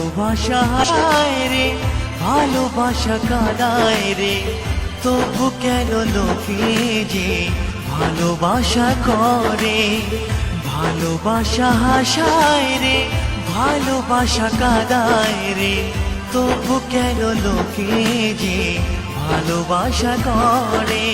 ভালোবাসা হারায় রে, ভালোবাসা কাঁদায় রে, তবু কেন লোকে যে ভালোবাসা করে। ভালোবাসা হাসায় রে, ভালোবাসা কাঁদায় রে, তবু কেন লোকে যে ভালোবাসা করে।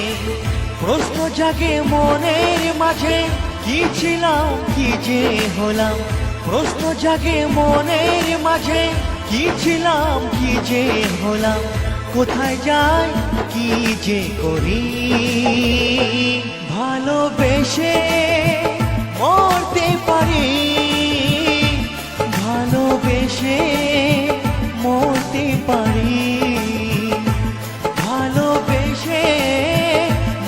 প্রশ্ন জাগে মনের মাঝে, কি ছিলাম কি যে হলাম। প্রশ্ন জাগে মনের মাঝে, কি ছিলাম কি যে হলাম। কোথায় যাই কি যে করি, ভালোবেসে মরতে পারি, ভালোবেসে মরতে পারি, ভালোবেসে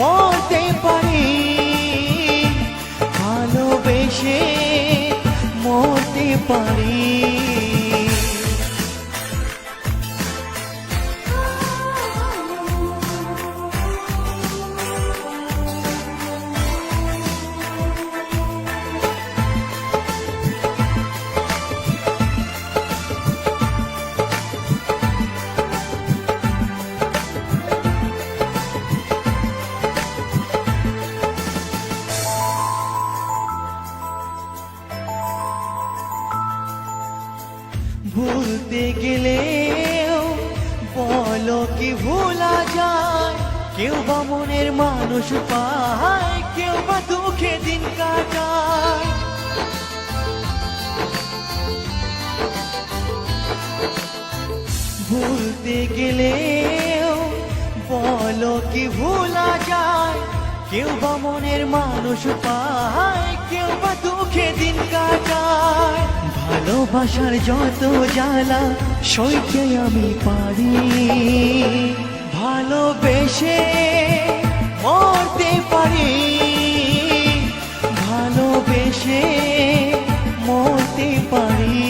মরতে পারি, ভালোবেসে মরতে পারি। ভুলতে গেলেও বলো কি ভোলা যায়। কেউ বা মনের মানুষ পায়, কেউ বা দুঃখে দিন কাটায়। ভুলতে গেলেও বলো কি ভোলা যায়। কেউ বা মনের মানুষ পায়, কেউ বা দুঃখে দিন কাটায়। ভালোবাসার যত জ্বালা সইতে আমি পারি, ভালোবেসে মরতে পারি, ভালোবেসে মরতে পারি।